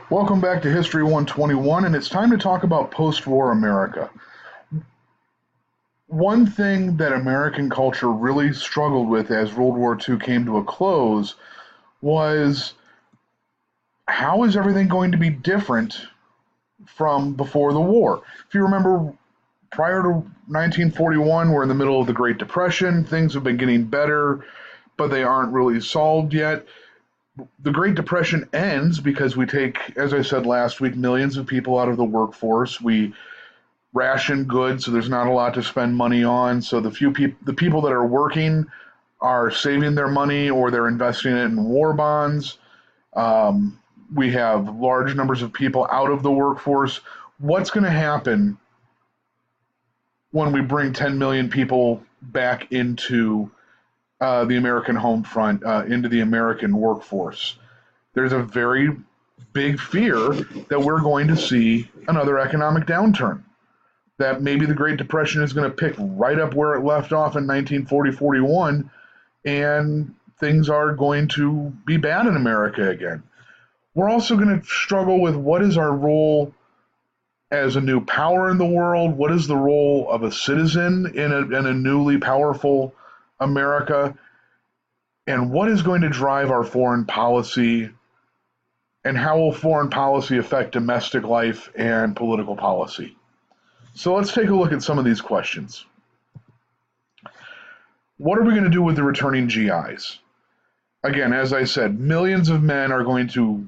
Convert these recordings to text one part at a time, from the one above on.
Welcome back to History 121, and it's time to talk about post-war America. One thing that American culture really struggled with as World War II came to a close was how is everything going to be different from before the war? If you remember, prior to 1941, we're in the middle of the Great Depression. Things have been getting better, but they aren't really solved yet. The Great Depression ends because we take, as I said last week, millions of people out of the workforce. We ration goods, so there's not a lot to spend money on. So the people that are working are saving their money or they're investing it in war bonds. We have large numbers of people out of the workforce. What's going to happen when we bring 10 million people back into the American home front, into the American workforce? There's a very big fear that we're going to see another economic downturn, that maybe the Great Depression is going to pick right up where it left off in 1940-41, and things are going to be bad in America again. We're also going to struggle with what is our role as a new power in the world? What is the role of a citizen in a newly powerful America? And what is going to drive our foreign policy? And how will foreign policy affect domestic life and political policy? So let's take a look at some of these questions. What are we going to do with the returning GIs? Again, as I said, millions of men are going to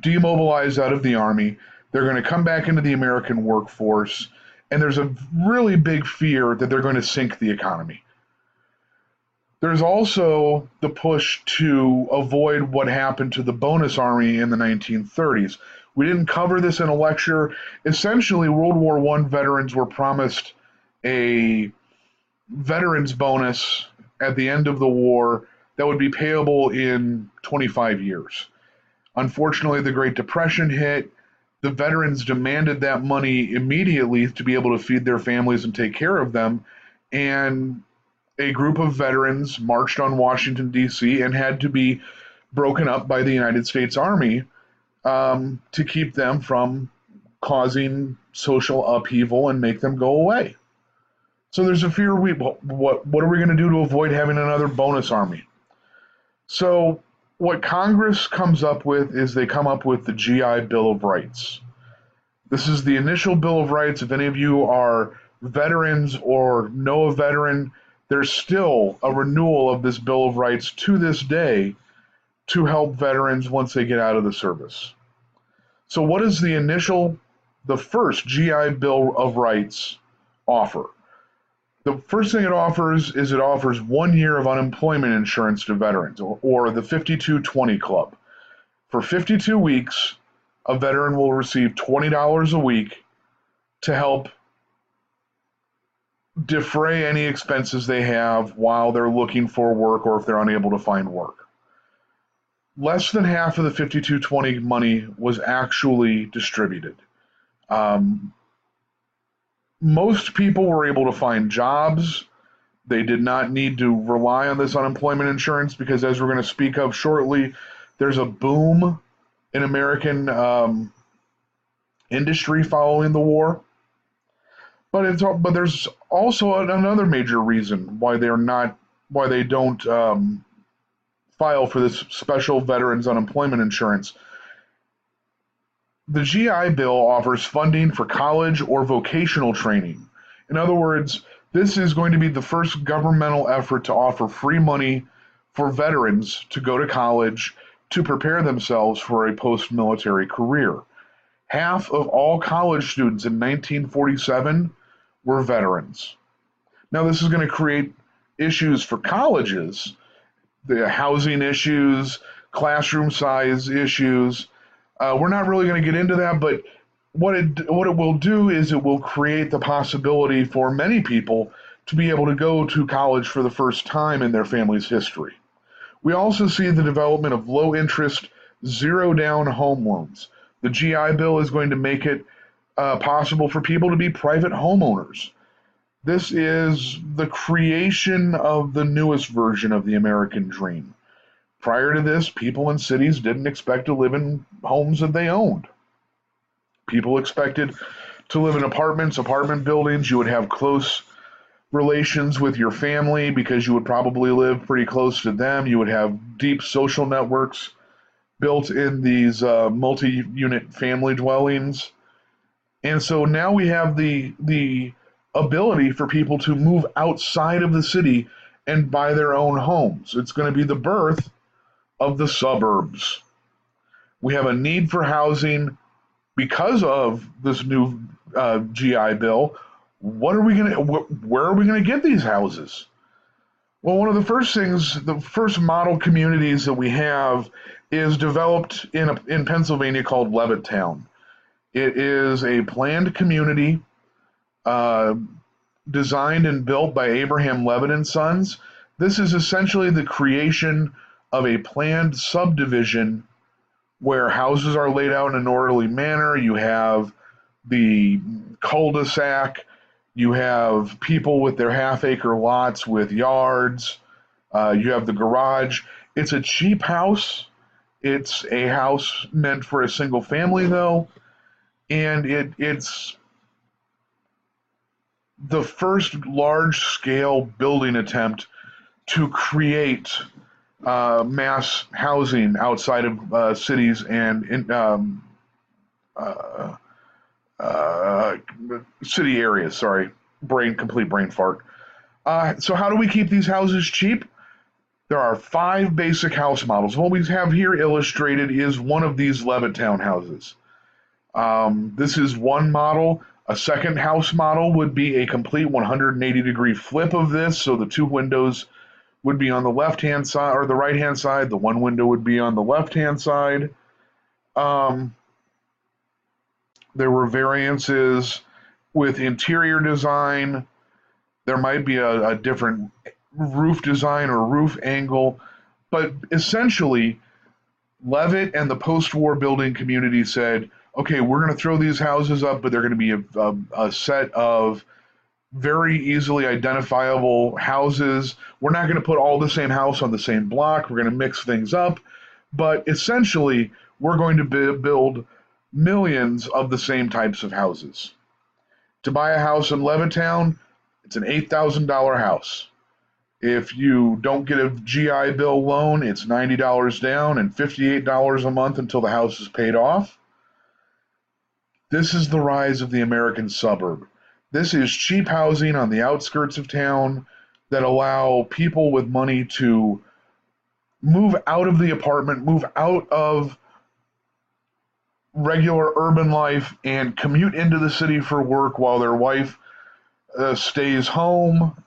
demobilize out of the Army. They're going to come back into the American workforce, and there's a really big fear that they're going to sink the economy. There's also the push to avoid what happened to the bonus army in the 1930s. We didn't cover this in a lecture. Essentially, World War I veterans were promised a veterans bonus at the end of the war that would be payable in 25 years. Unfortunately, the Great Depression hit. The veterans demanded that money immediately to be able to feed their families and take care of them. And a group of veterans marched on Washington, D.C., and had to be broken up by the United States Army to keep them from causing social upheaval and make them go away. So there's a fear, what are we going to do to avoid having another bonus army? So what Congress comes up with is they come up with the GI Bill of Rights. This is the initial Bill of Rights. If any of you are veterans or know a veteran, there's still a renewal of this Bill of Rights to this day to help veterans once they get out of the service. So what does the first GI Bill of Rights offer? The first thing it offers 1 year of unemployment insurance to veterans, or the 52-20 Club. For 52 weeks, a veteran will receive $20 a week to help defray any expenses they have while they're looking for work or if they're unable to find work. Less than half of the 52-20 money was actually distributed. Most people were able to find jobs. They did not need to rely on this unemployment insurance because, as we're going to speak of shortly, there's a boom in American industry following the war. But there's also another major reason why they don't file for this special veterans unemployment insurance. The GI Bill offers funding for college or vocational training. In other words, this is going to be the first governmental effort to offer free money for veterans to go to college to prepare themselves for a post-military career. Half of all college students in 1947 were veterans. Now, this is going to create issues for colleges, the housing issues, classroom size issues. We're not really going to get into that, but what it will do is it will create the possibility for many people to be able to go to college for the first time in their family's history. We also see the development of low-interest, zero-down home loans. The GI Bill is going to make it possible for people to be private homeowners. This is the creation of the newest version of the American dream. Prior to this, people in cities didn't expect to live in homes that they owned. People expected to live in apartments, apartment buildings. You would have close relations with your family because you would probably live pretty close to them. You would have deep social networks built in these multi-unit family dwellings. And so now we have the ability for people to move outside of the city and buy their own homes. It's going to be the birth of the suburbs. We have a need for housing because of this new GI Bill. What are we going to? Where are we going to get these houses? Well, one of the first things, the first model communities that we have is developed in Pennsylvania called Levittown. It is a planned community uh, designed and built by Abraham Levitt and Sons. This is essentially the creation of a planned subdivision where houses are laid out in an orderly manner. You have the cul-de-sac, you have people with their half-acre lots with yards, you have the garage. It's a cheap house. It's a house meant for a single family, though, and it's the first large-scale building attempt to create mass housing outside of cities and uh, uh, city areas. Sorry, complete brain fart. So how do we keep these houses cheap? There are 5 basic house models. What we have here illustrated is one of these Levittown houses. This is one model. A second house model would be a complete 180-degree flip of this, so the 2 windows would be on the left-hand side or the right-hand side. The 1 window would be on the left-hand side. There were variances with interior design. There might be a different roof design or roof angle, but essentially, Levitt and the post-war building community said, okay, we're going to throw these houses up, but they're going to be a set of very easily identifiable houses. We're not going to put all the same house on the same block. We're going to mix things up. But essentially, we're going to build millions of the same types of houses. To buy a house in Levittown, it's an $8,000 house. If you don't get a GI Bill loan, it's $90 down and $58 a month until the house is paid off. This is the rise of the American suburb. This is cheap housing on the outskirts of town that allow people with money to move out of the apartment, move out of regular urban life, and commute into the city for work while their wife stays home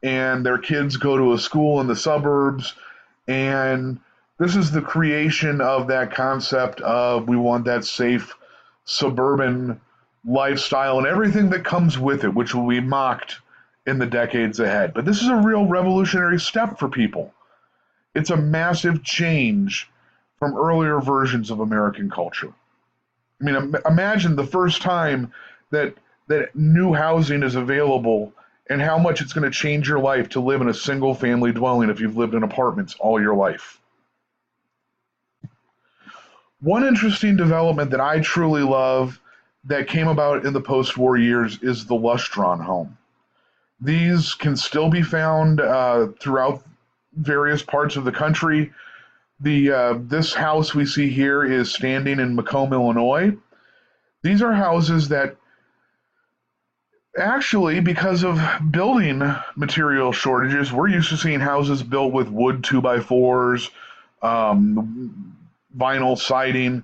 and their kids go to a school in the suburbs. And this is the creation of that concept of we want that safe suburban lifestyle and everything that comes with it, which will be mocked in the decades ahead. But this is a real revolutionary step for people. It's a massive change from earlier versions of American culture. I mean, imagine the first time that new housing is available and how much it's going to change your life to live in a single family dwelling if you've lived in apartments all your life. One interesting development that I truly love that came about in the post-war years is the lush-drawn home. These can still be found throughout various parts of the country. This house we see here is standing in Macomb, Illinois. These are houses that actually, because of building material shortages, we're used to seeing houses built with wood 2x4s, vinyl siding.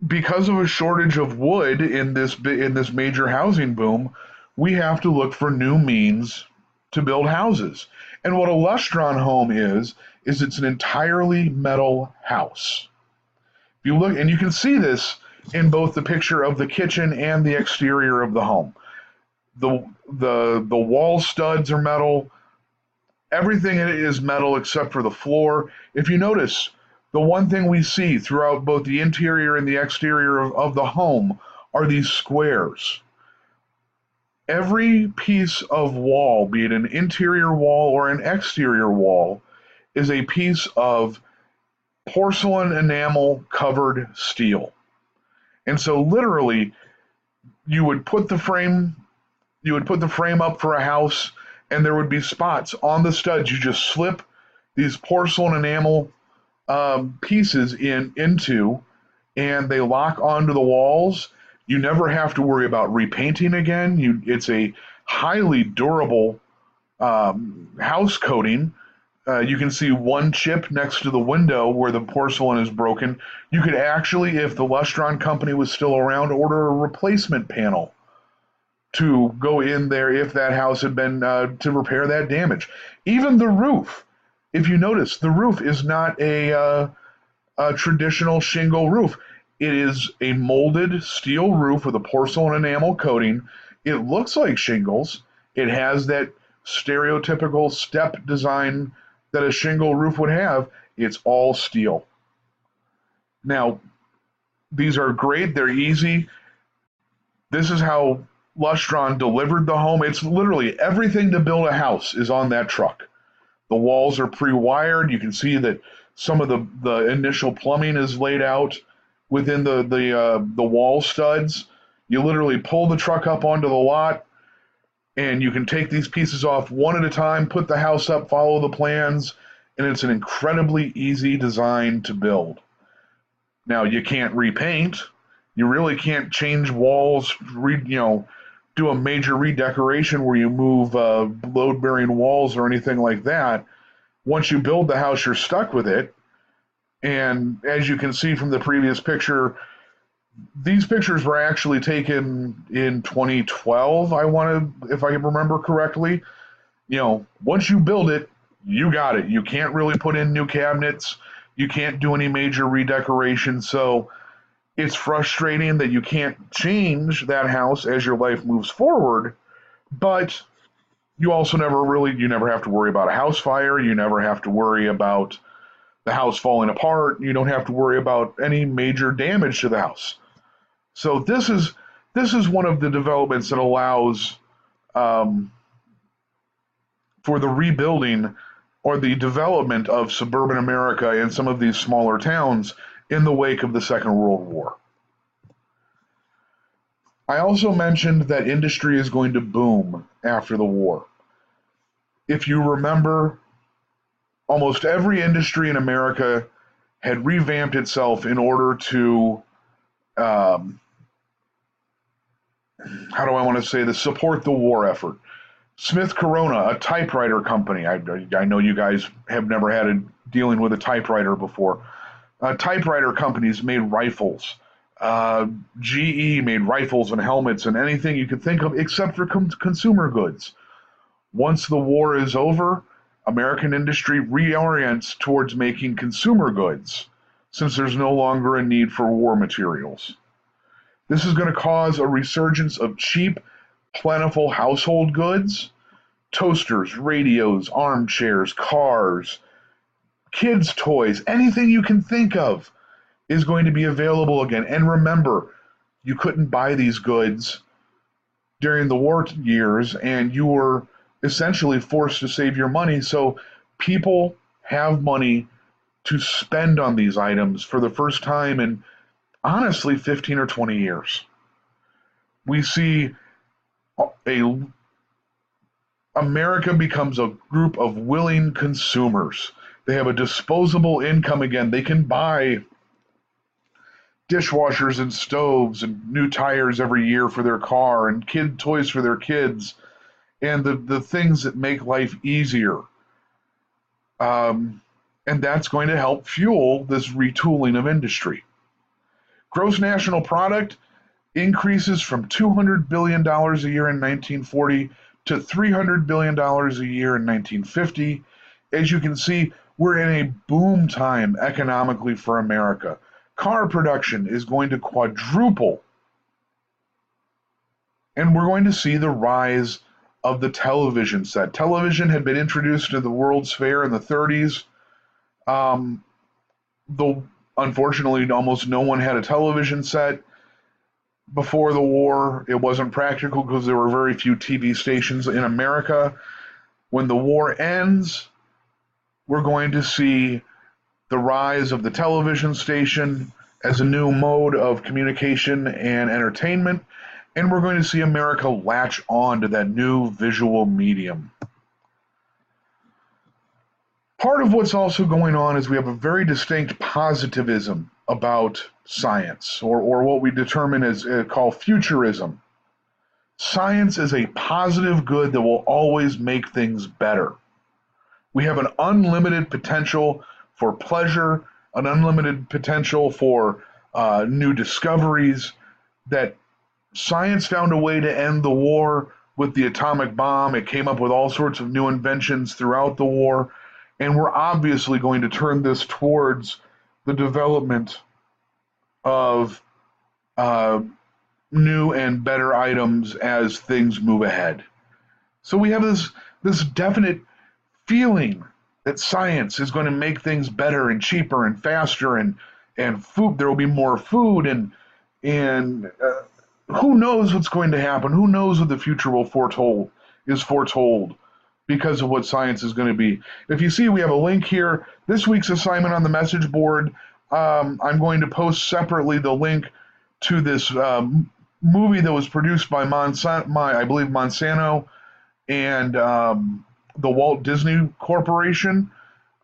Because of a shortage of wood in this major housing boom, we have to look for new means to build houses. And what a lush-drawn home is it's an entirely metal house. If you look, and you can see this in both the picture of the kitchen and the exterior of the home. The wall studs are metal. Everything in it is metal except for the floor. If you notice, the one thing we see throughout both the interior and the exterior of the home are these squares. Every piece of wall, be it an interior wall or an exterior wall, is a piece of porcelain enamel covered steel. And so literally you would put the frame up for a house, and there would be spots on the studs. You just slip these porcelain enamel pieces into, and they lock onto the walls. You never have to worry about repainting again. It's a highly durable house coating. You can see one chip next to the window where the porcelain is broken. You could actually, if the Lustron company was still around, order a replacement panel to go in there if that house had been to repair that damage. Even the roof, if you notice, the roof is not a traditional shingle roof. It is a molded steel roof with a porcelain enamel coating. It looks like shingles. It has that stereotypical step design that a shingle roof would have. It's all steel. Now, these are great. They're easy. This is how Lustron delivered the home. It's literally everything to build a house is on that truck. The walls are pre-wired. You can see that some of the initial plumbing is laid out within the wall studs. You literally pull the truck up onto the lot, and you can take these pieces off one at a time, put the house up, follow the plans, and it's an incredibly easy design to build. Now, you can't repaint. You really can't change walls, do a major redecoration where you move load-bearing walls or anything like that. Once you build the house, you're stuck with it. And as you can see from the previous picture, these pictures were actually taken in 2012, if I remember correctly. Once you build it, you got it. You can't really put in new cabinets. You can't do any major redecoration. So it's frustrating that you can't change that house as your life moves forward, but you also you never have to worry about a house fire. You never have to worry about the house falling apart. You don't have to worry about any major damage to the house. So this is one of the developments that allows for the rebuilding or the development of suburban America in some of these smaller towns in the wake of the Second World War. I also mentioned that industry is going to boom after the war. If you remember, almost every industry in America had revamped itself in order to, support the war effort. Smith Corona, a typewriter company. I know you guys have never had a dealing with a typewriter before. Typewriter companies made rifles. GE made rifles and helmets and anything you could think of except for consumer goods. Once the war is over, American industry reorients towards making consumer goods since there's no longer a need for war materials. This is going to cause a resurgence of cheap, plentiful household goods, toasters, radios, armchairs, cars, kids' toys, anything you can think of is going to be available again. And remember, you couldn't buy these goods during the war years, and you were essentially forced to save your money. So people have money to spend on these items for the first time in, honestly, 15 or 20 years. We see America becomes a group of willing consumers. They have a disposable income again. They can buy dishwashers and stoves and new tires every year for their car and kid toys for their kids and the things that make life easier. And that's going to help fuel this retooling of industry. Gross national product increases from $200 billion a year in 1940 to $300 billion a year in 1950. As you can see, we're in a boom time economically for America. Car production is going to quadruple. And we're going to see the rise of the television set. Television had been introduced to the World's Fair in the 30s. Though unfortunately, almost no one had a television set before the war. It wasn't practical because there were very few TV stations in America. When the war ends, We're going to see the rise of the television station as a new mode of communication and entertainment, and we're going to see America latch on to that new visual medium. Part of what's also going on is we have a very distinct positivism about science, or what we determine as call futurism. Science is a positive good that will always make things better. We have an unlimited potential for pleasure, an unlimited potential for new discoveries, that science found a way to end the war with the atomic bomb. It came up with all sorts of new inventions throughout the war, and we're obviously going to turn this towards the development of new and better items as things move ahead. So we have this definite feeling that science is going to make things better and cheaper and faster, and food, there will be more food, and who knows what's going to happen? Who knows what the future will foretold because of what science is going to be. If you see, we have a link here. This week's assignment on the message board, I'm going to post separately the link to this movie that was produced by I believe Monsanto and the Walt Disney Corporation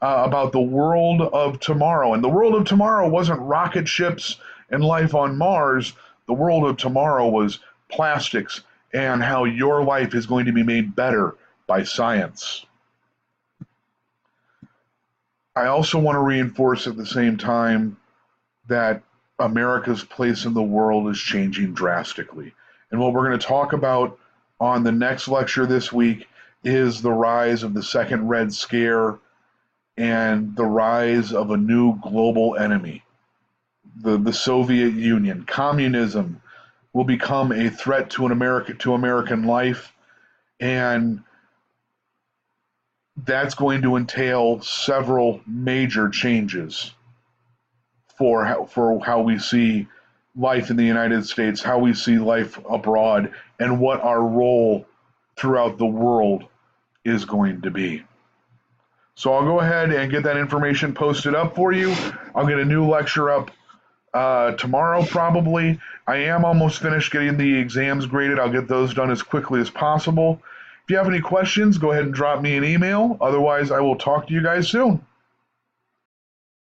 about the world of tomorrow. And the world of tomorrow wasn't rocket ships and life on Mars. The world of tomorrow was plastics and how your life is going to be made better by science. I also want to reinforce at the same time that America's place in the world is changing drastically. And what we're going to talk about on the next lecture this week is the rise of the Second Red Scare and the rise of a new global enemy, the Soviet Union. Communism will become a threat to American life, and that's going to entail several major changes for how we see life in the United States, how we see life abroad, and what our role throughout the world is going to be. So I'll go ahead and get that information posted up for you. I'll get a new lecture up tomorrow probably. I am almost finished getting the exams graded. I'll get those done as quickly as possible. If you have any questions, go ahead and drop me an email. Otherwise, I will talk to you guys soon.